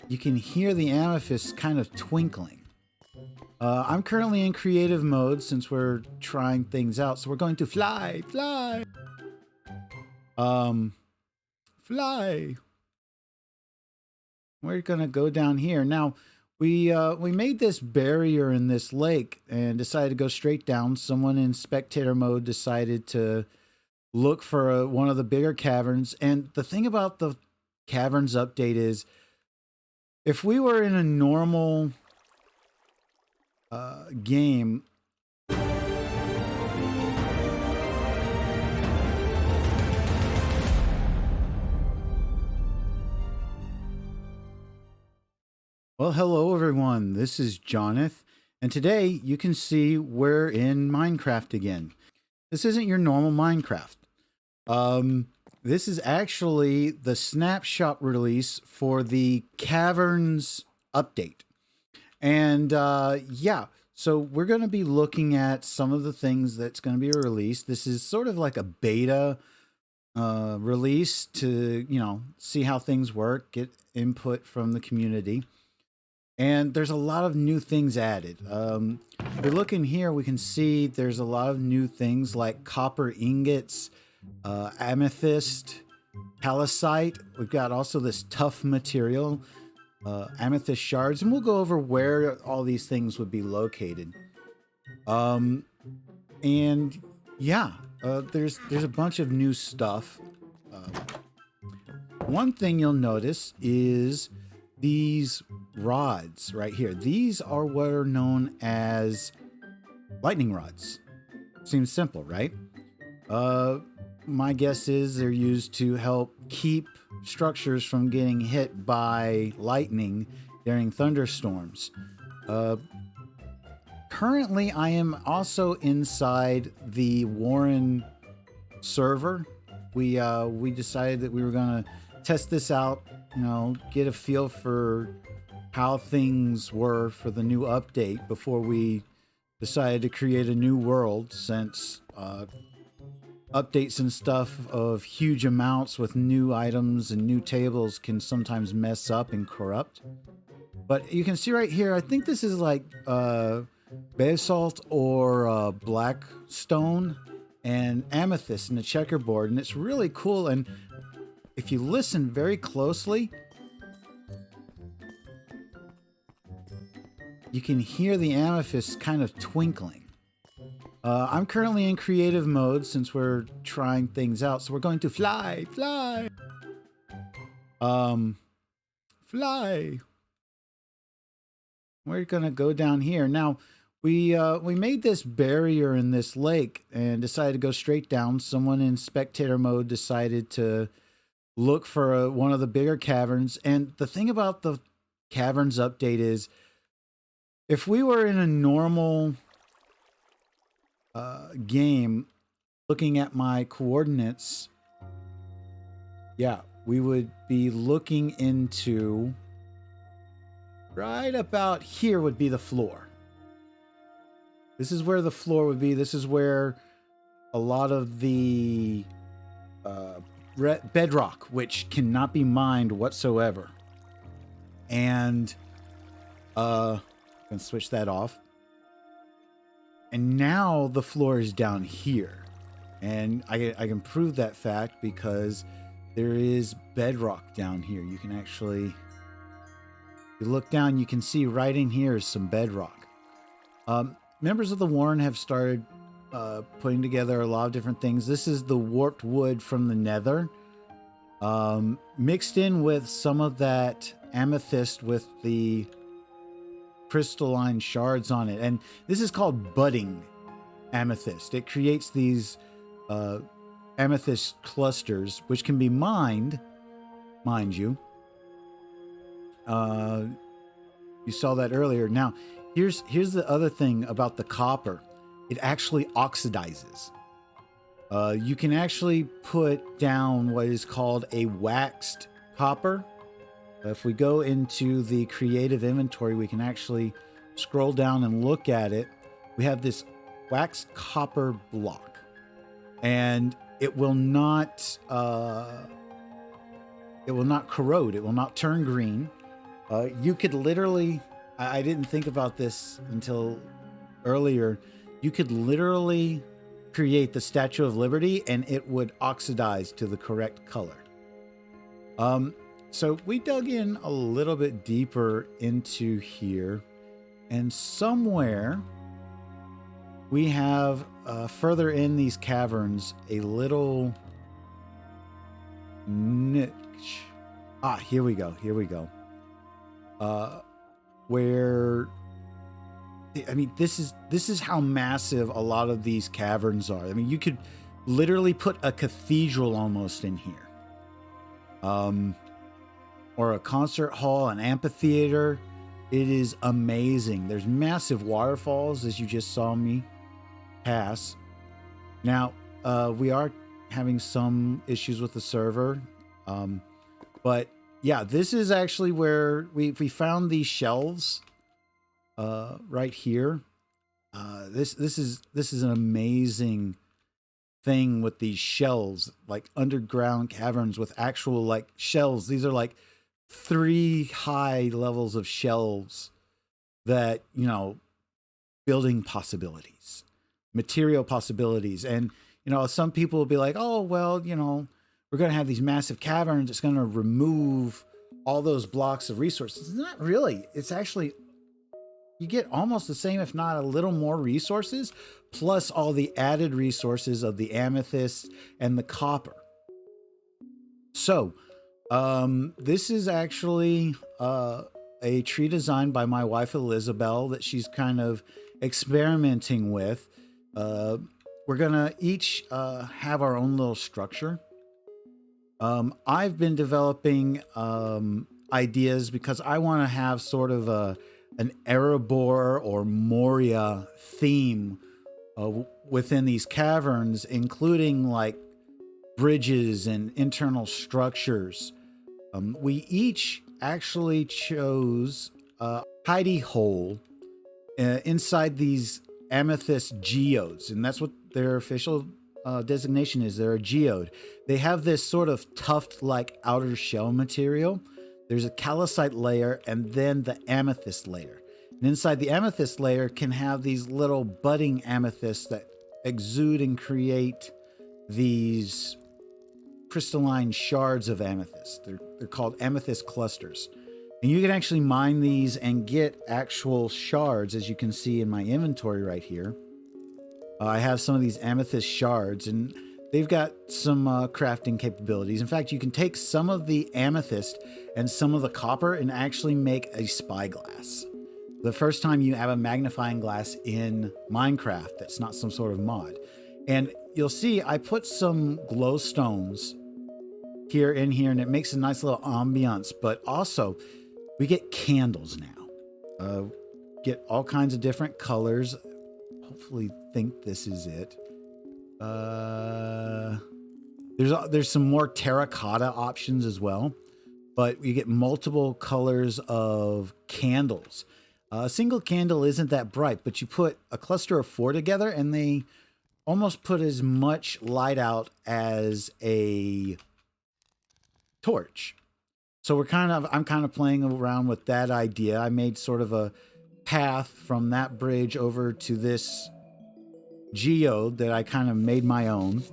you can hear the amethyst kind of twinkling. I'm currently in creative mode since we're trying things out. So we're going to fly. Fly. We're going to go down here. Now, we made this barrier in this lake and decided to go straight down. Someone in spectator mode decided to look for one of the bigger caverns. And the thing about the Caverns update is if we were in a normal game, well, hello everyone, this is Jonathan, and today you can see we're in Minecraft again. This isn't your normal Minecraft. This is actually the snapshot release for the Caverns update. And yeah, so we're going to be looking at some of the things that's going to be released. This is sort of like a beta release to, see how things work, get input from the community. And there's a lot of new things added. If we look in here, we can see there's a lot of new things like copper ingots, amethyst, calcite. We've got also this tough material, amethyst shards, and we'll go over where all these things would be located. And yeah, there's a bunch of new stuff. One thing you'll notice is these rods right here. These are what are known as lightning rods. Seems simple, right? My guess is they're used to help keep structures from getting hit by lightning during thunderstorms. Currently, I am also inside the Warren server. We decided that we were going to test this out, get a feel for how things were for the new update before we decided to create a new world, since updates and stuff of huge amounts with new items and new tables can sometimes mess up and corrupt. But you can see right here, I think this is like basalt or black stone and amethyst in the checkerboard, and it's really cool. And if you listen very closely, you can hear the amethyst kind of twinkling. I'm currently in creative mode since we're trying things out. So we're going to fly. Fly. We're going to go down here. Now, we made this barrier in this lake and decided to go straight down. Someone in spectator mode decided to look for one of the bigger caverns. And the thing about the Caverns update is if we were in a normal game, looking at my coordinates, yeah, we would be looking into right about here would be the floor. This is where the floor would be. This is where a lot of the bedrock, which cannot be mined whatsoever. And I'm gonna switch that off. And now the floor is down here. And I can prove that fact because there is bedrock down here. You can actually, if you look down, you can see right in here is some bedrock. Members of the Warren have started putting together a lot of different things. This is the warped wood from the Nether, mixed in with some of that amethyst with the crystalline shards on it. And this is called budding amethyst. It creates these amethyst clusters, which can be mined, mind you. You saw that earlier. Now, here's the other thing about the copper. It actually oxidizes. You can actually put down what is called a waxed copper. If we go into the creative inventory, we can actually scroll down and look at it. We have this waxed copper block, and it will not corrode. It will not turn green. You could literally, I didn't think about this until earlier, you could literally create the Statue of Liberty and it would oxidize to the correct color. So we dug in a little bit deeper into here, and somewhere we have further in these caverns a little niche. Ah, here we go. Where, I mean, this is how massive a lot of these caverns are. I mean, you could literally put a cathedral almost in here. Or a concert hall, an amphitheater. It is amazing. There's massive waterfalls, as you just saw me pass. Now, we are having some issues with the server. But yeah, this is actually where we found these shelves right here. This is an amazing thing with these shelves, like underground caverns with actual like shelves. These are like 3 high levels of shelves that, you know, building possibilities, material possibilities. And, you know, some people will be like, oh, well, you know, we're going to have these massive caverns. It's going to remove all those blocks of resources. Not really. It's actually, you get almost the same, if not a little more resources, plus all the added resources of the amethyst and the copper. So, this is actually a tree designed by my wife Elizabeth that she's kind of experimenting with. We're gonna each have our own little structure. I've been developing ideas because I want to have sort of an Erebor or Moria theme within these caverns, including like bridges and internal structures. We each actually chose a hidey hole inside these amethyst geodes, and that's what their official designation is. They're a geode. They have this sort of tuft-like outer shell material. There's a calcite layer and then the amethyst layer. And inside the amethyst layer can have these little budding amethysts that exude and create these crystalline shards of amethyst. They're called amethyst clusters. And you can actually mine these and get actual shards, as you can see in my inventory right here. I have some of these amethyst shards, and they've got some crafting capabilities. In fact, you can take some of the amethyst and some of the copper and actually make a spyglass. The first time you have a magnifying glass in Minecraft, that's not some sort of mod. And you'll see I put some glowstones here in here, and it makes a nice little ambiance. But also, we get candles now. Get all kinds of different colors. Hopefully, think this is it. There's some more terracotta options as well, but you get multiple colors of candles. A single candle isn't that bright, but you put a cluster of 4 together, and they almost put as much light out as a torch. So I'm kind of playing around with that idea. I made sort of a path from that bridge over to this geode that I kind of made my own.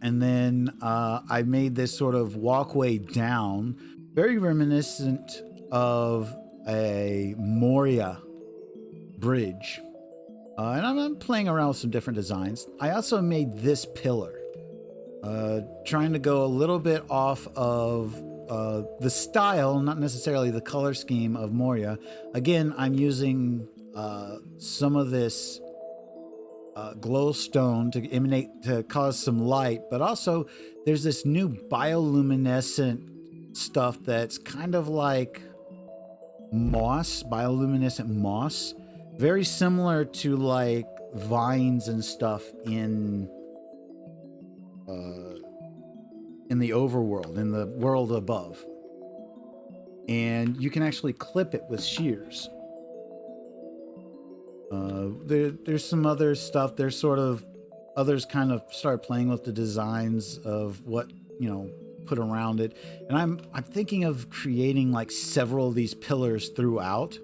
And then I made this sort of walkway down, very reminiscent of a Moria bridge. And I'm playing around with some different designs. I also made this pillar, trying to go a little bit off of the style, not necessarily the color scheme of Moria. Again, I'm using some of this glowstone to cause some light, but also there's this new bioluminescent stuff that's kind of like moss, bioluminescent moss, very similar to like vines and stuff in the overworld, in the world above. And you can actually clip it with shears. There's some other stuff. There's sort of others kind of start playing with the designs of what, you know, put around it. And I'm thinking of creating like several of these pillars throughout.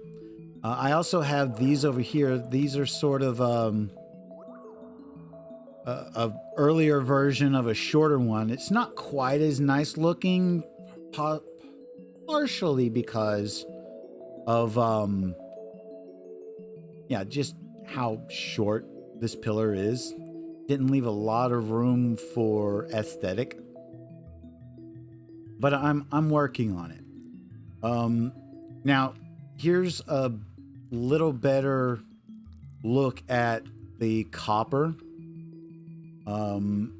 I also have these over here. These are sort of a earlier version of a shorter one. It's not quite as nice looking, partially because of yeah, just how short this pillar is. Didn't leave a lot of room for aesthetic, but I'm working on it. Now here's a little better look at the copper. And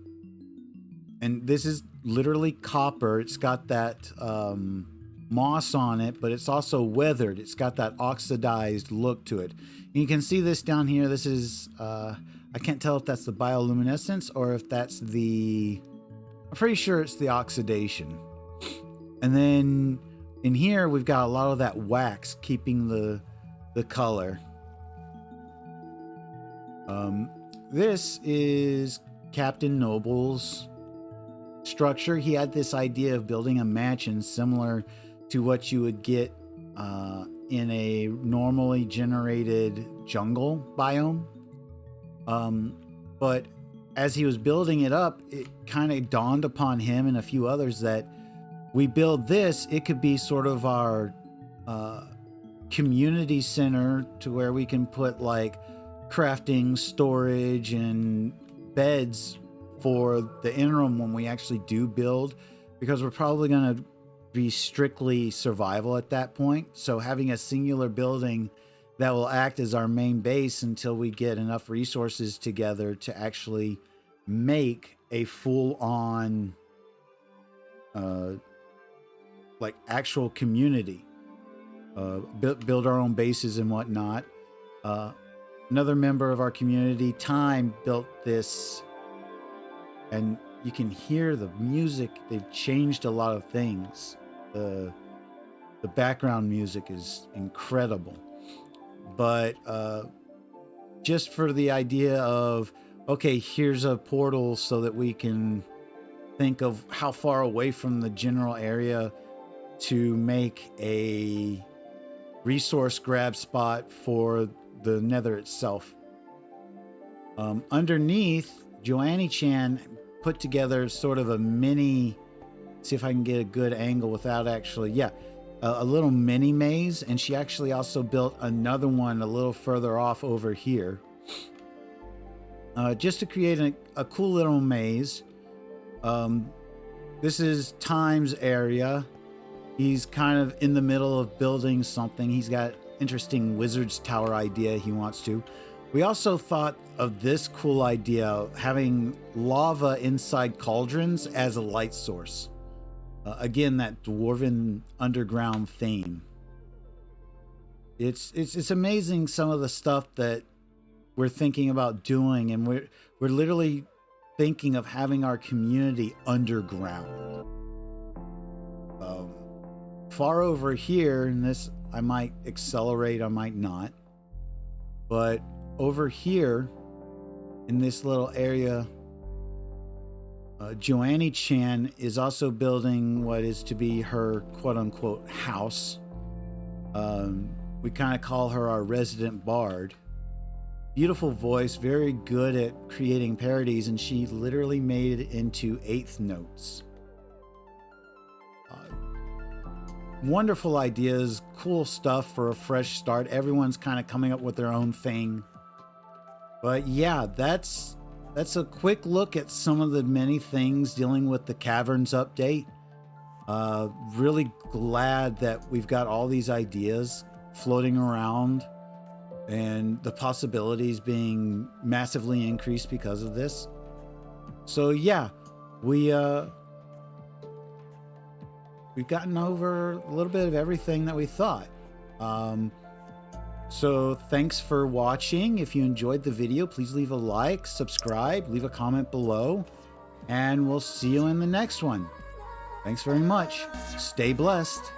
this is literally copper. It's got that moss on it, but it's also weathered. It's got that oxidized look to it. And you can see this down here. This is, I can't tell if that's the bioluminescence or if that's the, I'm pretty sure it's the oxidation. And then in here, we've got a lot of that wax keeping the color. This is Captain Noble's structure. He had this idea of building a mansion similar to what you would get in a normally generated jungle biome. But as he was building it up, it kind of dawned upon him and a few others that we build this, it could be sort of our community center to where we can put like crafting, storage, and beds for the interim when we actually do build, because we're probably going to be strictly survival at that point. So having a singular building that will act as our main base until we get enough resources together to actually make a full-on like actual community, build our own bases and whatnot. Another member of our community, Time, built this, and you can hear the music. They've changed a lot of things. The background music is incredible, but just for the idea of, okay, here's a portal so that we can think of how far away from the general area to make a resource grab spot for the nether itself. Underneath, Joannie-chan put together sort of a mini, see if I can get a good angle without actually, yeah, a little mini maze. And she actually also built another one a little further off over here, just to create a cool little maze. This is Time's area. He's kind of in the middle of building something. He's got interesting wizard's tower idea he wants to. We also thought of this cool idea, having lava inside cauldrons as a light source. Again, that dwarven underground theme. It's amazing some of the stuff that we're thinking about doing, and we're literally thinking of having our community underground. Far over here, and this I might accelerate, I might not, but over here in this little area, Joannie-chan is also building what is to be her quote-unquote house. We kind of call her our resident bard. Beautiful voice, very good at creating parodies, and she literally made it into eighth notes. Wonderful ideas, cool stuff for a fresh start. Everyone's kind of coming up with their own thing. But yeah, that's a quick look at some of the many things dealing with the Caverns update. Really glad that we've got all these ideas floating around and the possibilities being massively increased because of this. So yeah, we've gotten over a little bit of everything that we thought. So thanks for watching. If you enjoyed the video, please leave a like, subscribe, leave a comment below, and we'll see you in the next one. Thanks very much. Stay blessed.